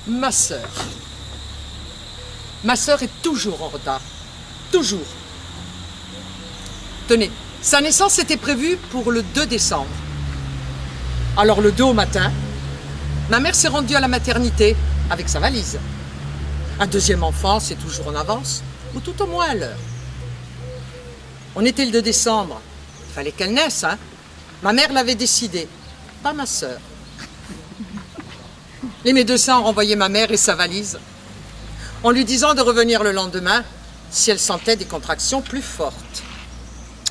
Ma sœur. Ma sœur est toujours en retard. Toujours. Tenez, sa naissance était prévue pour le 2 décembre. Alors le 2 au matin, ma mère s'est rendue à la maternité avec sa valise. Un deuxième enfant, c'est toujours en avance, ou tout au moins à l'heure. On était le 2 décembre. Il fallait qu'elle naisse, hein. Ma mère l'avait décidé, pas ma sœur. Les médecins ont renvoyé ma mère et sa valise en lui disant de revenir le lendemain si elle sentait des contractions plus fortes.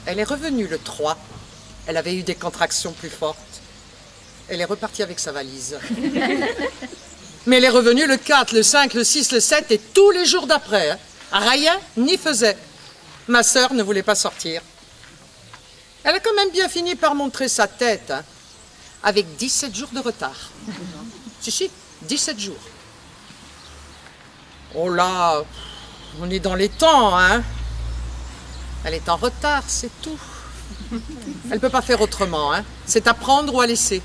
Elle est revenue le 3. Elle avait eu des contractions plus fortes. Elle est repartie avec sa valise. Mais elle est revenue le 4, le 5, le 6, le 7 et tous les jours d'après. Hein. Rien n'y faisait. Ma sœur ne voulait pas sortir. Elle a quand même bien fini par montrer sa tête, hein, avec 17 jours de retard. Si, 17 jours. Oh là, on est dans les temps, hein. Elle est en retard, c'est tout. Elle ne peut pas faire autrement, hein. C'est à prendre ou à laisser.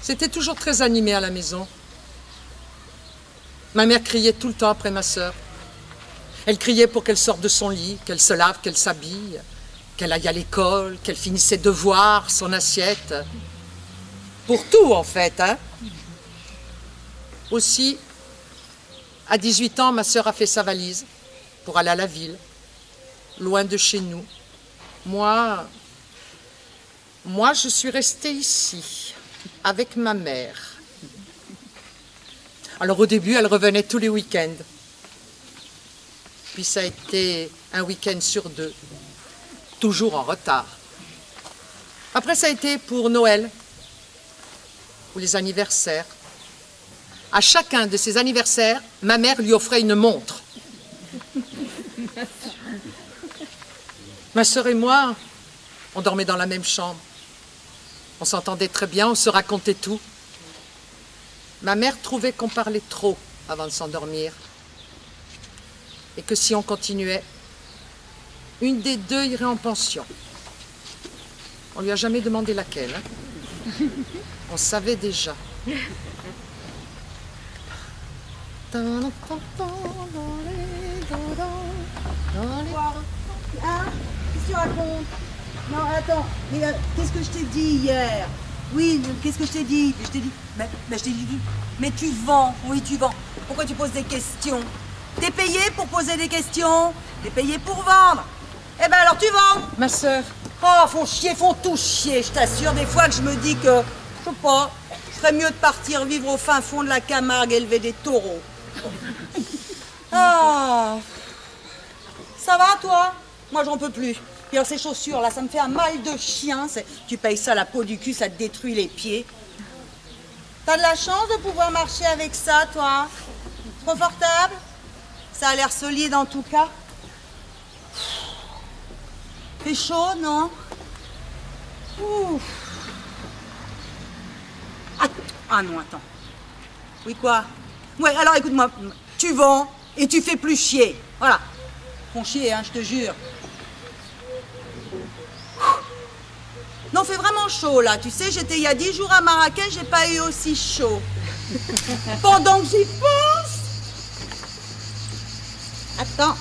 C'était toujours très animé à la maison. Ma mère criait tout le temps après ma sœur. Elle criait pour qu'elle sorte de son lit, qu'elle se lave, qu'elle s'habille, qu'elle aille à l'école, qu'elle finisse ses devoirs, son assiette. Pour tout, en fait, hein. Aussi, à 18 ans, ma sœur a fait sa valise pour aller à la ville, loin de chez nous. Moi, je suis restée ici, avec ma mère. Alors au début, elle revenait tous les week-ends. Puis ça a été un week-end sur 2, toujours en retard. Après, ça a été pour Noël, ou les anniversaires. À chacun de ces anniversaires, ma mère lui offrait une montre. Ma sœur et moi, on dormait dans la même chambre. On s'entendait très bien, on se racontait tout. Ma mère trouvait qu'on parlait trop avant de s'endormir. Et que si on continuait, une des deux irait en pension. On lui a jamais demandé laquelle, hein. On savait déjà. Hein? Qu'est-ce que tu racontes? Non, attends, mais qu'est-ce que je t'ai dit hier? Oui, qu'est-ce que je t'ai dit? Je t'ai dit, je t'ai dit, mais tu vends, oui tu vends. Pourquoi tu poses des questions? T'es payé pour poser des questions? T'es payé pour vendre? Eh ben alors tu vends! Ma sœur. Oh, font tout chier, je t'assure, des fois que je me dis que, je sais pas, ce serait mieux de partir vivre au fin fond de la Camargue, élever des taureaux. Ah, ça va toi? Moi j'en peux plus. Puis alors ces chaussures là, ça me fait un mal de chien. Tu payes ça la peau du cul, ça te détruit les pieds. T'as de la chance de pouvoir marcher avec ça, toi. Confortable? Ça a l'air solide en tout cas. Fait chaud, non? Ouf. Ah non, attends. Oui, quoi? Ouais, alors écoute-moi, tu vends et tu fais plus chier. Voilà. Font chier, hein, je te jure. Non, fait vraiment chaud, là. Tu sais, j'étais il y a 10 jours à Marrakech, j'ai pas eu aussi chaud. Pendant que j'y pense, Attends.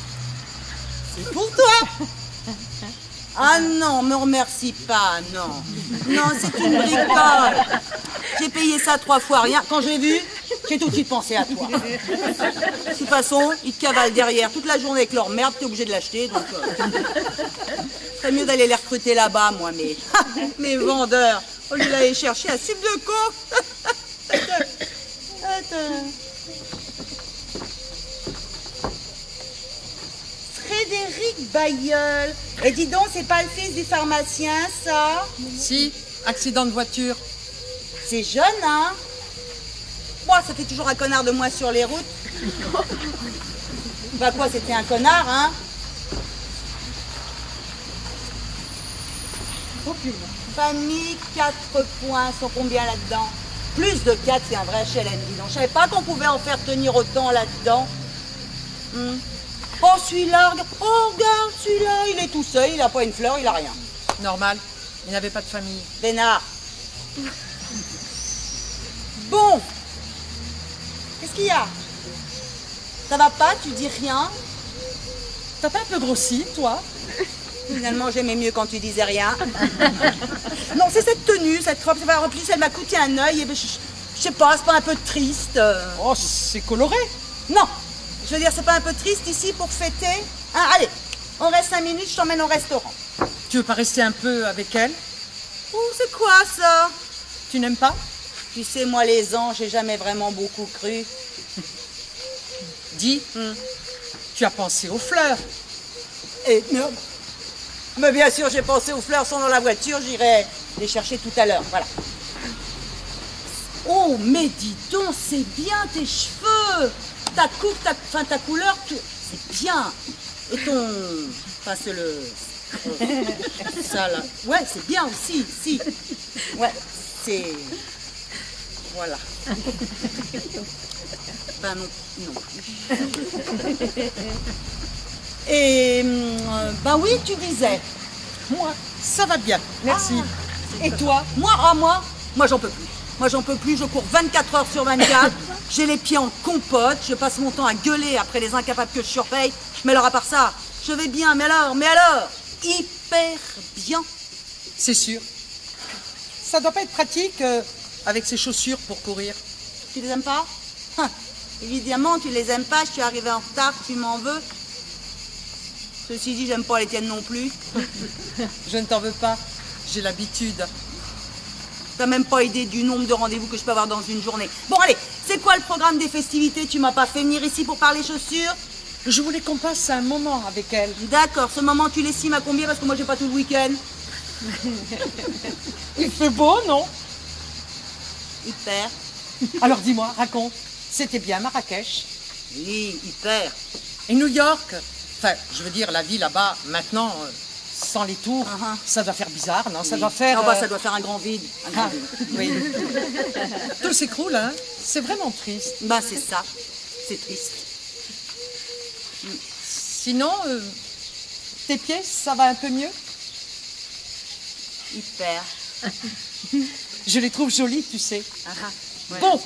C'est pour toi. Ah non, me remercie pas, non. Non, c'est une bricole. J'ai payé ça 3 fois rien. Quand je l'ai vu, j'ai tout de suite pensé à toi. De toute façon, ils te cavalent derrière toute la journée avec leur merde, t'es obligé de l'acheter, donc... serait mieux d'aller les recruter là-bas, moi, mais... mes vendeurs, au lieu d'aller chercher un sup de con. Attends. Frédéric Bailleul. Et dis donc, c'est pas le fils du pharmacien, ça? Si, accident de voiture. C'est jeune, hein? Moi, ça fait toujours un connard de moi sur les routes. Bah quoi, c'était un connard, hein? Aucune. Famille, 4 points, sont combien là-dedans? Plus de 4, c'est un vrai HLM, dis donc. Je savais pas qu'on pouvait en faire tenir autant là-dedans. Oh, celui-là, regarde celui-là, il est tout seul, il a pas une fleur, il a rien. Normal, il n'avait pas de famille. Bénard. Bon. Qu'est-ce qu'il y a? Ça va pas, tu dis rien? T'as pas un peu grossi, toi? Finalement, j'aimais mieux quand tu disais rien. Non, c'est cette tenue, cette robe. En plus, elle m'a coûté un œil. Et ben, je sais pas, c'est pas un peu triste? Oh, c'est coloré. Non, je veux dire, c'est pas un peu triste ici pour fêter? Hein, allez, on reste 5 minutes, je t'emmène au restaurant. Tu veux pas rester un peu avec elle? Oh, c'est quoi ça? Tu n'aimes pas? Tu sais, moi, les anges, j'ai jamais vraiment beaucoup cru. Dis, tu as pensé aux fleurs. Et non. Mais bien sûr, j'ai pensé aux fleurs, sont dans la voiture, j'irai les chercher tout à l'heure, voilà. Oh, mais dis donc, c'est bien tes cheveux. Ta coupe, ta couleur, c'est bien. Et ton... Enfin, c'est le... ça, là. Ouais, c'est bien aussi, si. Ouais, c'est... Voilà. Ben non. Et... ben oui, tu disais. Moi, ça va bien, merci. Et toi? Moi, j'en peux plus. Moi, j'en peux plus, je cours 24 heures sur 24. J'ai les pieds en compote, je passe mon temps à gueuler après les incapables que je surpaye. Mais alors, à part ça, je vais bien, mais alors, hyper bien. C'est sûr. Ça doit pas être pratique avec ces chaussures pour courir. Tu les aimes pas? Évidemment, tu les aimes pas, je suis arrivée en retard, tu m'en veux. Ceci dit, j'aime pas les tiennes non plus. Je ne t'en veux pas, j'ai l'habitude. T'as même pas idée du nombre de rendez-vous que je peux avoir dans une journée. Bon, allez, c'est quoi le programme des festivités? Tu m'as pas fait venir ici pour parler chaussures? Je voulais qu'on passe un moment avec elle. D'accord, ce moment, tu l'estimes à combien? Parce que moi, j'ai pas tout le week-end. Il fait beau, non? Hyper. Alors dis-moi, raconte. C'était bien Marrakech? Oui, hyper. Et New York? Enfin, je veux dire, la vie là-bas, maintenant, sans les tours, ça doit faire bizarre, non? Oui. Ça doit faire... Non, bah, ça doit faire un grand vide. Un grand vide. Oui. Tout s'écroule, hein? C'est vraiment triste. Bah, c'est ça. C'est triste. Sinon, tes pieds, ça va un peu mieux? Hyper. Je les trouve jolis, tu sais. Ouais. Bon,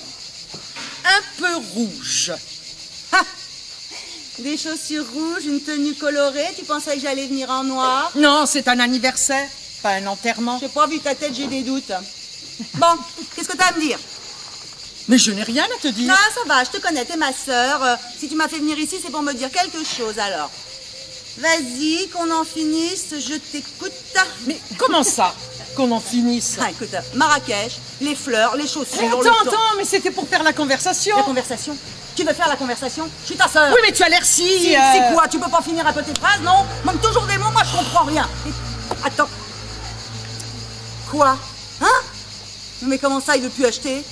un peu rouge. Des chaussures rouges, une tenue colorée. Tu pensais que j'allais venir en noir? Non, c'est un anniversaire, pas un enterrement. J'ai pas vu ta tête, j'ai des doutes. Bon, qu'est-ce que t'as à me dire? Mais je n'ai rien à te dire. Non, ça va, je te connais, t'es ma sœur. Si tu m'as fait venir ici, c'est pour me dire quelque chose, alors. Vas-y, qu'on en finisse, je t'écoute. Mais comment ça, qu'on en finisse? Ah, écoute, Marrakech, les fleurs, les chaussures... Attends, mais c'était pour faire la conversation. La conversation? Tu veux faire la conversation? Je suis ta sœur. Oui, mais tu as l'air si... C'est quoi? Tu peux pas finir un peu tes phrases, non? Manque toujours des mots, moi je comprends rien. Attends. Quoi? Hein? Mais comment ça, il veut plus acheter?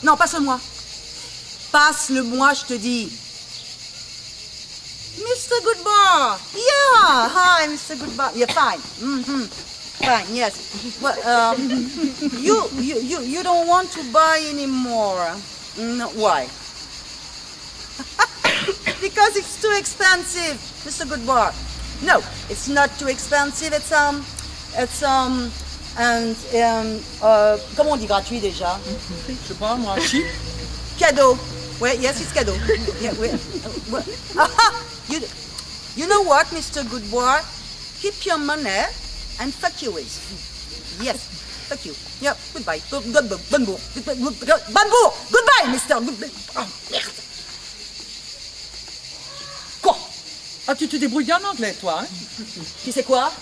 Non, passe-le-moi. Passe-le-moi, je te dis. Mr. Goodbar. Yeah. Hi, Mr. Goodbar. You're fine. Fine, yes. But you don't want to buy anymore. No, why? Because it's too expensive, Mr. Goodbar. No, it's not too expensive. Comment on dit gratuit déjà? Je sais pas, moi, cheap. Cadeau. Ouais, yes, it's cadeau. Yeah, You know what, Mr. Good Boy? Keep your money and fuck you with. Yes, fuck you. Yeah, goodbye. Bonbour. Bonbour! Goodbye, Mr. Good... Oh, merde. Quoi? Ah, tu te débrouilles bien en anglais, toi, hein? Tu sais quoi?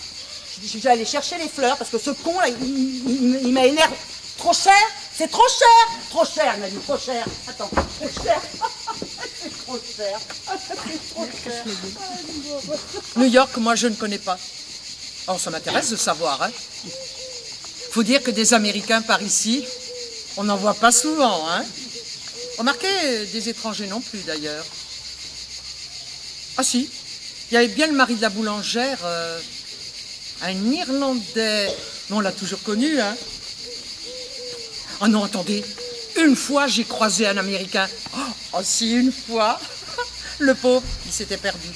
Je vais aller chercher les fleurs parce que ce con là, il m'a énervé. Trop cher? C'est trop cher! Trop cher, il m'a dit, trop cher. Attends, trop cher. C'est trop cher. C'est trop cher. New York, moi, je ne connais pas. Oh, ça m'intéresse de savoir, hein? Faut dire que des Américains par ici, on n'en voit pas souvent, hein? Remarquez, des étrangers non plus, d'ailleurs. Ah si, il y avait bien le mari de la boulangère, un Irlandais. Mais on l'a toujours connu, hein? Ah non, attendez, une fois j'ai croisé un Américain. Oh si, une fois. Le pauvre, il s'était perdu.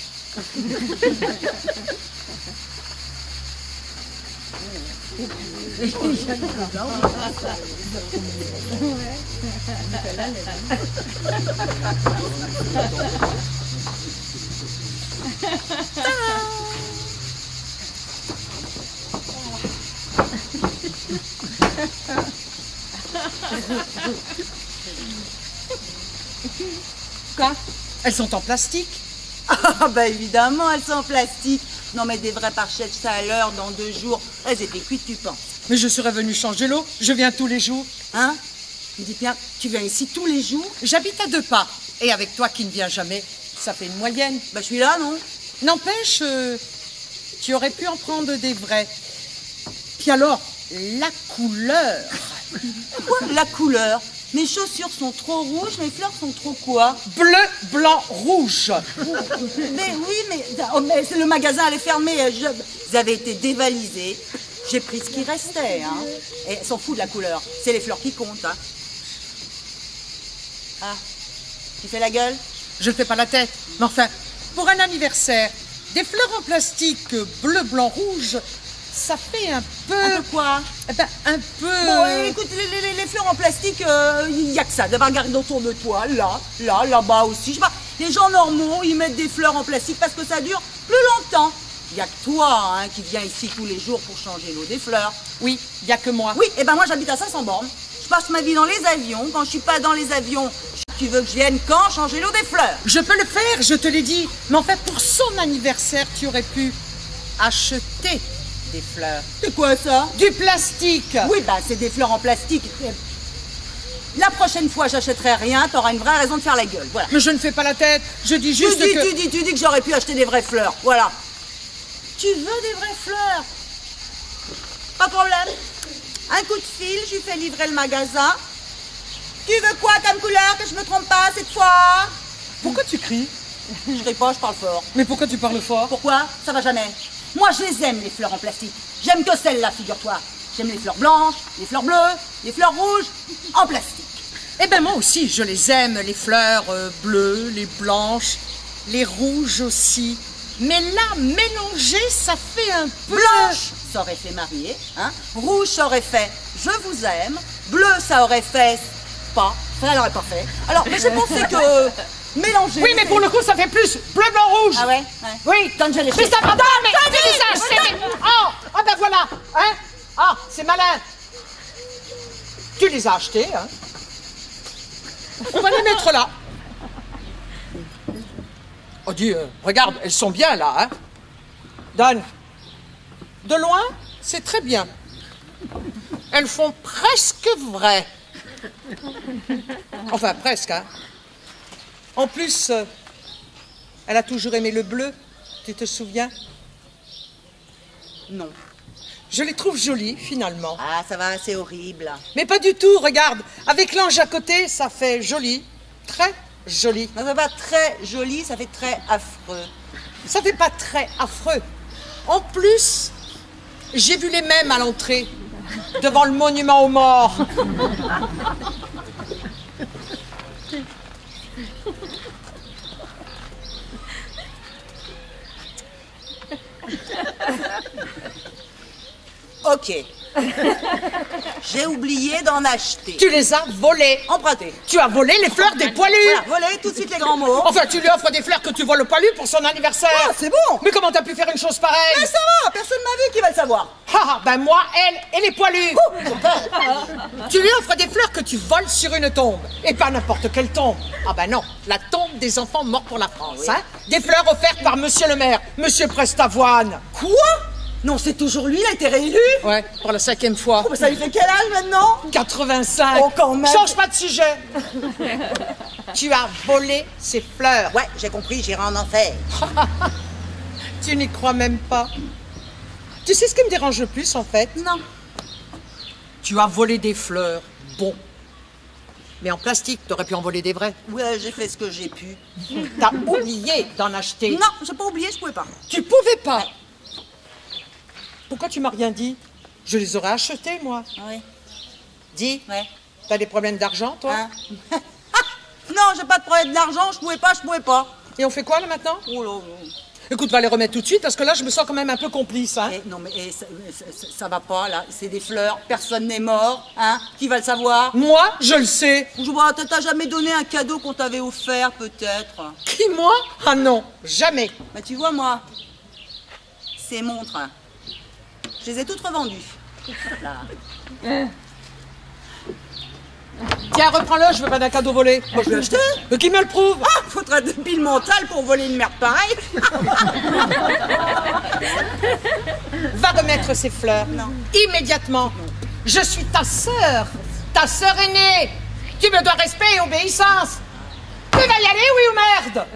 Quoi? Elles sont en plastique. Ah bah évidemment, elles sont en plastique. Non mais des vraies parchettes, ça à l'heure, dans 2 jours. Elles étaient cuites, tu penses? Mais je serais venue changer l'eau. Je viens tous les jours. Hein? Tu dis bien, tu viens ici tous les jours? J'habite à 2 pas. Et avec toi qui ne viens jamais, ça fait une moyenne. Bah je suis là, non? N'empêche, tu aurais pu en prendre des vrais. Puis alors, la couleur. Quoi? La couleur? Mes chaussures sont trop rouges, mes fleurs sont trop quoi? Bleu, blanc, rouge. Mais oui, mais le magasin allait fermer. Ils avaient été dévalisés. J'ai pris ce qui restait. Hein. Et elles s'en foutent de la couleur. C'est les fleurs qui comptent. Hein. Ah, tu fais la gueule? Je ne fais pas la tête. Mais enfin, pour un anniversaire, des fleurs en plastique bleu, blanc, rouge, ça fait un peu... Un peu quoi? Eh ben, un peu... Bon, écoute, les fleurs en plastique, il n'y a que ça. D'abord, regarde autour de toi, là-bas aussi. Je sais pas, les gens normaux, ils mettent des fleurs en plastique parce que ça dure plus longtemps. Il n'y a que toi hein, qui viens ici tous les jours pour changer l'eau des fleurs. Oui, il n'y a que moi. Oui, et ben moi j'habite à 500 bornes. Je passe ma vie dans les avions. Quand je suis pas dans les avions, tu veux que je vienne quand changer l'eau des fleurs? Je peux le faire, je te l'ai dit. Mais en fait, pour son anniversaire, tu aurais pu acheter des fleurs. C'est quoi ça? Du plastique. Oui, bah c'est des fleurs en plastique. La prochaine fois, j'achèterai rien, t'auras une vraie raison de faire la gueule, voilà. Mais je ne fais pas la tête, je dis juste Tu dis que j'aurais pu acheter des vraies fleurs, voilà. Tu veux des vraies fleurs? Pas de problème. Un coup de fil, je lui fais livrer le magasin. Tu veux quoi comme couleur, que je me trompe pas cette fois? Pourquoi tu cries? Je crie pas, je parle fort. Mais pourquoi tu parles fort? Pourquoi? Ça va jamais. Moi, je les aime, les fleurs en plastique. J'aime que celles-là, figure-toi. J'aime les fleurs blanches, les fleurs bleues, les fleurs rouges, en plastique. Eh ben moi aussi, je les aime, les fleurs bleues, les blanches, les rouges aussi. Mais là, mélanger, ça fait un peu... Blanche, ça aurait fait marier, hein. Rouge, ça aurait fait je vous aime. Bleu, ça aurait fait pas. Ça l'aurait pas fait. Alors, mais j'ai pensé que mélanger... Oui, mais pour le coup, ça fait plus bleu, blanc, rouge. Ah ouais, Oui. Donne, je les Mais ça va pas, mais Oh, ben voilà, hein. Ah, c'est malin. Tu les as achetés, hein. On va les mettre là. Oh dis, regarde, elles sont bien là, hein. Dan, de loin, c'est très bien. Elles font presque vraies. Enfin, presque, hein. En plus, elle a toujours aimé le bleu, tu te souviens? Non. Je les trouve jolies, finalement. Ah, ça va, c'est horrible. Mais pas du tout, regarde. Avec l'ange à côté, ça fait joli. Très joli. Ça fait pas très joli, ça fait très affreux. Ça fait pas très affreux. En plus, j'ai vu les mêmes à l'entrée, devant le monument aux morts. Ok, J'ai oublié d'en acheter. Tu les as volées. Emprunté. Tu as volé les fleurs des poilus. Voilà, volé, tout de suite les grands mots. Enfin, tu lui offres des fleurs que tu voles au poilu pour son anniversaire. Ah, c'est bon. Mais comment t'as pu faire une chose pareille? Mais ça va, personne m'a vu qui va le savoir. Ah, ben moi, elle et les poilus. Tu lui offres des fleurs que tu voles sur une tombe. Et pas n'importe quelle tombe. Ah ben non, la tombe des enfants morts pour la France. Oui. Hein? Des fleurs offertes par monsieur le maire, monsieur Prestavoine. Quoi? Non, c'est toujours lui, il a été réélu. Ouais, pour la 5e fois. Oh, mais ça lui fait quel âge maintenant? 85. Oh, quand même. Change pas de sujet. Tu as volé ces fleurs. Ouais, j'ai compris, j'irai en enfer. Tu n'y crois même pas. Tu sais ce qui me dérange le plus, en fait? Non. Tu as volé des fleurs. Bon. Mais en plastique, t'aurais pu en voler des vrais. Ouais, j'ai fait ce que j'ai pu. T'as oublié d'en acheter. Non, j'ai pas oublié, je pouvais pas. Tu pouvais pas. Pourquoi tu m'as rien dit? Je les aurais achetés, moi. Oui. Dis, Ouais. t'as des problèmes d'argent, toi? Hein? Non, j'ai pas de problème d'argent, je pouvais pas. Et on fait quoi, là, maintenant? Oh là. Écoute, va les remettre tout de suite, parce que là, je me sens quand même un peu complice, hein. Non, mais ça va pas, là. C'est des fleurs, personne n'est mort, hein. Qui va le savoir? Moi, je le sais. Je vois, t'as jamais donné un cadeau qu'on t'avait offert, peut-être? Qui, moi? Ah non, jamais. Bah, tu vois, moi, ces montres, je les ai toutes revendues. Là. Tiens, reprends-le, je veux pas d'un cadeau volé. Moi, je l'ai acheté. Mais qui me le prouve? Ah, faudrait de pile mentale pour voler une merde pareille. Va remettre ces fleurs. Non. Immédiatement. Je suis ta sœur aînée. Tu me dois respect et obéissance. Tu vas y aller, oui ou merde?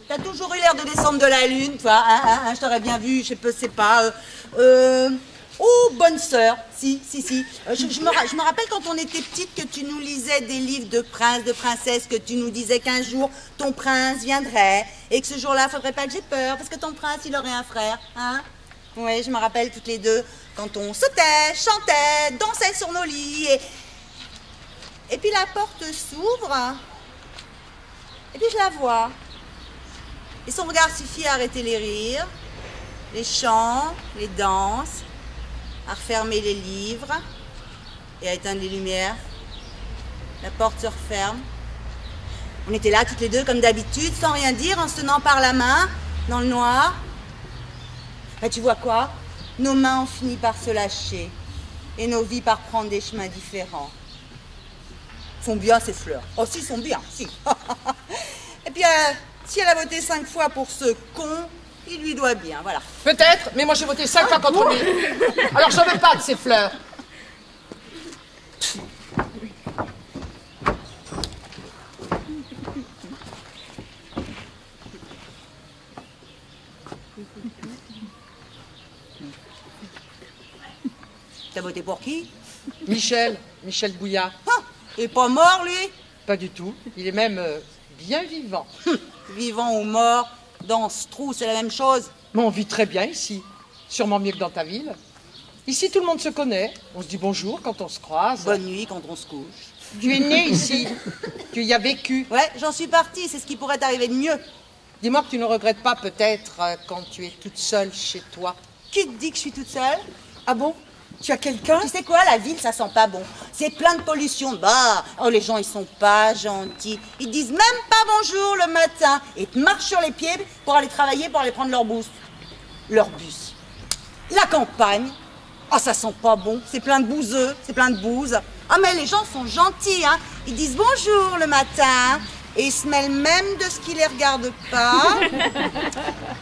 T'as toujours eu l'air de descendre de la lune, toi. Je t'aurais bien vu, je sais pas. Oh, bonne sœur. Si. Je me rappelle quand on était petite que tu nous lisais des livres de princes, de princesses, que tu nous disais qu'un jour ton prince viendrait et que ce jour-là, faudrait pas que j'ai peur parce que ton prince, il aurait un frère. Hein? Oui, je me rappelle toutes les deux quand on sautait, chantait, dansait sur nos lits et puis la porte s'ouvre et puis je la vois. Et son regard suffit à arrêter les rires, les chants, les danses, à refermer les livres et à éteindre les lumières. La porte se referme. On était là toutes les deux comme d'habitude, sans rien dire, en se tenant par la main, dans le noir. Et tu vois quoi? Nos mains ont fini par se lâcher et nos vies par prendre des chemins différents. Sont bien ces fleurs. Oh si, sont bien, si. Et puis, si elle a voté 5 fois pour ce con, il lui doit bien, voilà. Peut-être, mais moi j'ai voté 5 fois contre lui. Alors je veux pas de ces fleurs. T'as voté pour qui? Michel Bouillard. Ah, il est pas mort, lui? Pas du tout. Il est même bien vivant. Vivant ou mort, dans ce trou, c'est la même chose. Mais on vit très bien ici. Sûrement mieux que dans ta ville. Ici, tout le monde se connaît. On se dit bonjour quand on se croise. Bonne nuit quand on se couche. Tu es né ici. Tu y as vécu. Ouais, j'en suis partie, c'est ce qui pourrait t'arriver de mieux. Dis-moi que tu ne regrettes pas peut-être quand tu es toute seule chez toi. Qui te dit que je suis toute seule? Ah bon? Tu as quelqu'un? Tu sais quoi, la ville, ça sent pas bon. C'est plein de pollution. Bah, oh, les gens, ils sont pas gentils. Ils disent même pas bonjour le matin. Et te marchent sur les pieds pour aller travailler, pour aller prendre leur bus. Leur bus. La campagne. Ah, ça sent pas bon. C'est plein de bouseux, c'est plein de bouse. Ah, mais les gens sont gentils, hein. Ils disent bonjour le matin. Et ils se mêlent même de ce qui les regarde pas.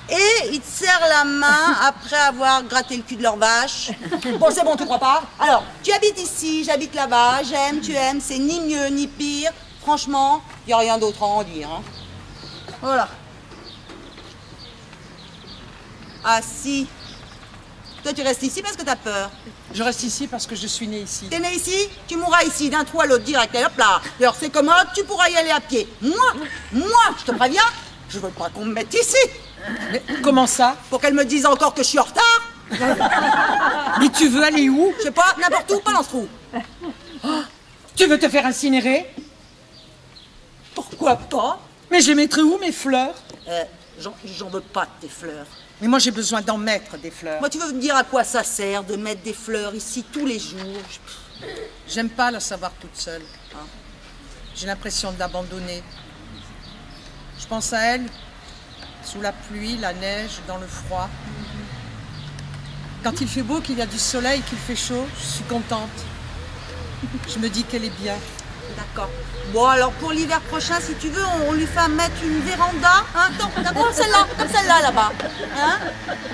Et ils te serrent la main après avoir gratté le cul de leur vache. Bon, c'est bon, tu crois pas? Alors, tu habites ici, j'habite là-bas, j'aime, tu aimes, c'est ni mieux ni pire. Franchement, il n'y a rien d'autre à en dire. Hein. Voilà. Ah si. Toi, tu restes ici parce que t'as peur. Je reste ici parce que je suis née ici. T'es né ici, tu mourras ici, d'un trou à l'autre direct. Et hop là. D'ailleurs, c'est commode, tu pourras y aller à pied. Moi, je te préviens, je veux pas qu'on me mette ici. Mais comment ça? Pour qu'elle me dise encore que je suis en retard. Mais tu veux aller où? Je sais pas, n'importe où, pas dans ce trou. Oh, tu veux te faire incinérer? Pourquoi pas? Mais je les mettrai où, mes fleurs? J'en veux pas de tes fleurs. Mais moi, j'ai besoin d'en mettre des fleurs. Moi, tu veux me dire à quoi ça sert de mettre des fleurs ici tous les jours? J'aime pas la savoir toute seule. Hein. J'ai l'impression de l'abandonner. Je pense à elle, sous la pluie, la neige, dans le froid. Quand il fait beau, qu'il y a du soleil, qu'il fait chaud, je suis contente. Je me dis qu'elle est bien. D'accord. Bon, alors pour l'hiver prochain, si tu veux, on lui fait mettre une véranda. Hein, comme celle-là, là-bas. Hein?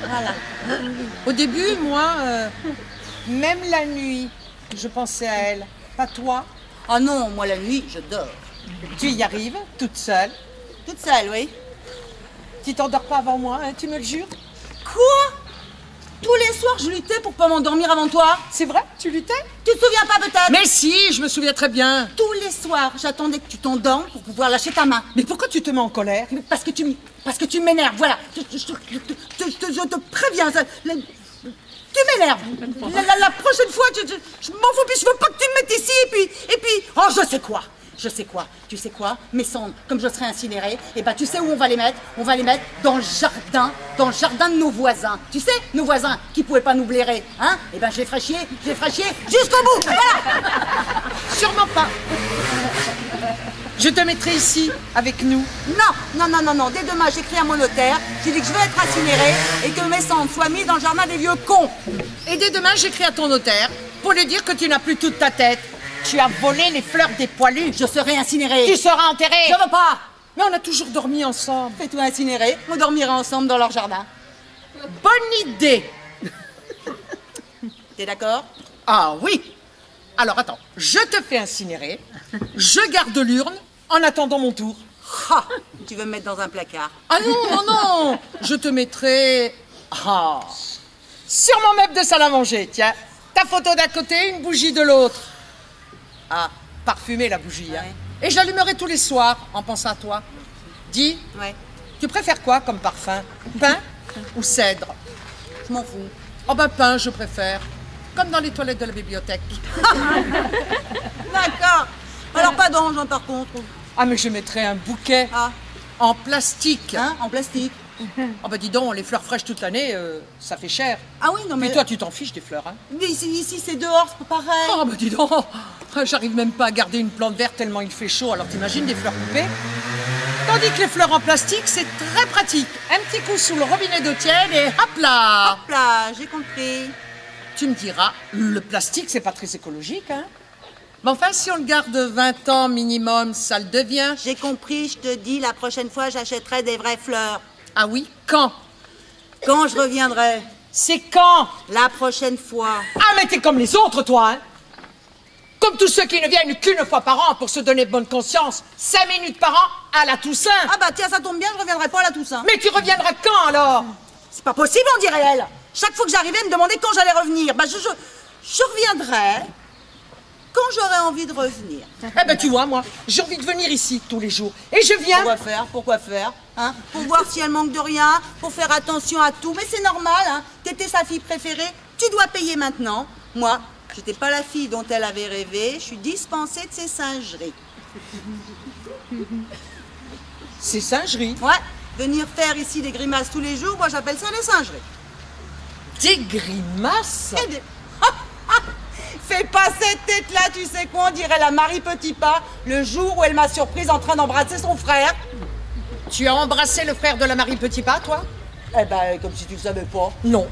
Voilà. Au début, moi, même la nuit, je pensais à elle. Pas toi. Ah non, moi la nuit, je dors. Tu y arrives, toute seule. Toute seule, oui. Tu t'endors pas avant moi, hein, tu me le jures? Quoi? Tous les soirs, je luttais pour pas m'endormir avant toi. C'est vrai? Tu luttais? Tu te souviens pas peut-être? Mais si, je me souviens très bien. Tous les soirs, j'attendais que tu t'endormes pour pouvoir lâcher ta main. Mais pourquoi tu te mets en colère? Parce que tu m'énerves, voilà. Je te préviens, tu m'énerves. La prochaine fois, je m'en fous, puis je veux pas que tu me mettes ici, et puis, oh, je sais quoi. Tu sais quoi? Mes cendres, comme je serai incinérée, et ben tu sais où on va les mettre? On va les mettre dans le jardin de nos voisins. Tu sais, nos voisins qui pouvaient pas nous blairer, hein? Et ben je les ferai chier jusqu'au bout. Voilà. Sûrement pas. Je te mettrai ici, avec nous. Non. Dès demain, j'écris à mon notaire. Je dis que je veux être incinérée et que mes cendres soient mises dans le jardin des vieux cons. Et dès demain, j'écris à ton notaire pour lui dire que tu n'as plus toute ta tête. Tu as volé les fleurs des poilus. Je serai incinérée. Tu seras enterrée. Je veux pas. Mais on a toujours dormi ensemble. Fais-toi incinérer, on dormira ensemble dans leur jardin. Bonne idée. T'es d'accord? Ah oui. Alors attends, je te fais incinérer, je garde l'urne en attendant mon tour. Ha! Tu veux me mettre dans un placard? Ah non, je te mettrai sur mon meuble de salle à manger, tiens. Ta photo d'un côté, une bougie de l'autre. Ah, parfumée la bougie, hein. Ouais. Et je l'allumerai tous les soirs en pensant à toi. Dis, Ouais. tu préfères quoi comme parfum? Pin ou cèdre? Je m'en fous. Oh ben pin, je préfère. Comme dans les toilettes de la bibliothèque. D'accord. Alors pas d'ange, par contre. Ah mais je mettrai un bouquet en plastique. Hein? En plastique. Oh bah dis donc, les fleurs fraîches toute l'année, ça fait cher. Ah oui, non mais... Mais toi, tu t'en fiches des fleurs, hein? Mais ici c'est dehors, c'est pas pareil. Oh bah dis donc, j'arrive même pas à garder une plante verte tellement il fait chaud, alors t'imagines des fleurs coupées? Tandis que les fleurs en plastique, c'est très pratique. Un petit coup sous le robinet d'eau tiède et hop là! Hop là, j'ai compris. Tu me diras, le plastique, c'est pas très écologique, hein? Mais enfin, si on le garde 20 ans minimum, ça le devient. J'ai compris, je te dis, la prochaine fois, j'achèterai des vraies fleurs. Ah oui? Quand? Quand je reviendrai. C'est quand? La prochaine fois. Ah, mais t'es comme les autres, toi, hein? Comme tous ceux qui ne viennent qu'une fois par an pour se donner bonne conscience. 5 minutes par an à la Toussaint. Ah bah tiens, ça tombe bien, je reviendrai pas à la Toussaint. Mais tu reviendras quand, alors? C'est pas possible, on dirait elle. Chaque fois que j'arrivais, elle me demandait quand j'allais revenir. Bah je reviendrai quand j'aurai envie de revenir. Eh ben tu vois, moi, j'ai envie de venir ici tous les jours. Et je viens. Pourquoi faire hein? Pour voir si elle manque de rien, pour faire attention à tout. Mais c'est normal, hein. T'étais sa fille préférée, tu dois payer maintenant. Moi, j'étais pas la fille dont elle avait rêvé, je suis dispensée de ses singeries. C'est singerie? Ouais, venir faire ici des grimaces tous les jours, moi j'appelle ça des singeries. Des grimaces? Fais pas cette tête-là, tu sais quoi, on dirait la Marie Petitpas, le jour où elle m'a surprise en train d'embrasser son frère. Tu as embrassé le frère de la Marie Petitpas, toi? Eh ben, comme si tu le savais pas. Non.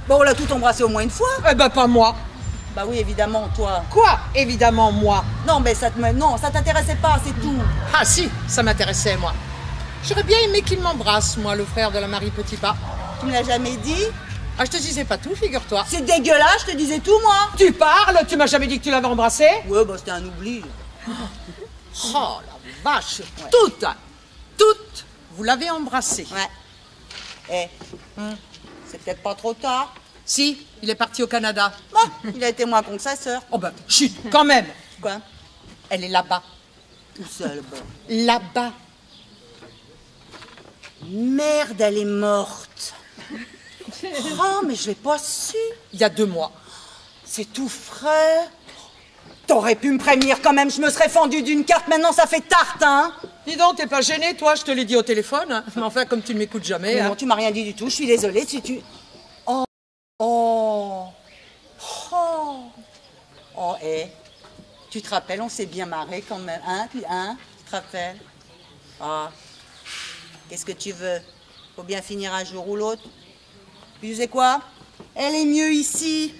Bon, on l'a tout embrassé au moins une fois. Eh ben, pas moi. Bah oui, évidemment, toi. Quoi? Évidemment, moi. Non, mais ça t'intéressait pas, c'est tout. Ah si, ça m'intéressait, moi. J'aurais bien aimé qu'il m'embrasse, moi, le frère de la Marie Petitpas. Tu me l'as jamais dit? Ah, je te disais pas tout, figure-toi. C'est dégueulasse, je te disais tout, moi. Tu parles? Tu m'as jamais dit que tu l'avais embrassé? Ouais, bah c'était un oubli. Oh, la vache. Ouais. Toutes, vous l'avez embrassé. Ouais. C'est peut-être pas trop tard. Si, il est parti au Canada. Bon, il a été moins con que sa sœur. Oh ben, chut, quand même. Quoi? Elle est là-bas. Où ça, là-bas? Là-bas. Merde, elle est morte. Oh, mais je l'ai pas su. Il y a 2 mois. C'est tout frais. T'aurais pu me prévenir quand même, je me serais fendu d'une carte, maintenant ça fait tarte, hein. Dis donc, t'es pas gêné, toi, je te l'ai dit au téléphone. Mais enfin, comme tu ne m'écoutes jamais. Mais hein. non, tu m'as rien dit du tout, je suis désolée si tu... Oh, oh, oh, oh, tu te rappelles, on s'est bien marré quand même, hein, tu te rappelles? Ah, qu'est-ce que tu veux? Faut bien finir un jour ou l'autre. Puis tu sais quoi? Elle est mieux ici.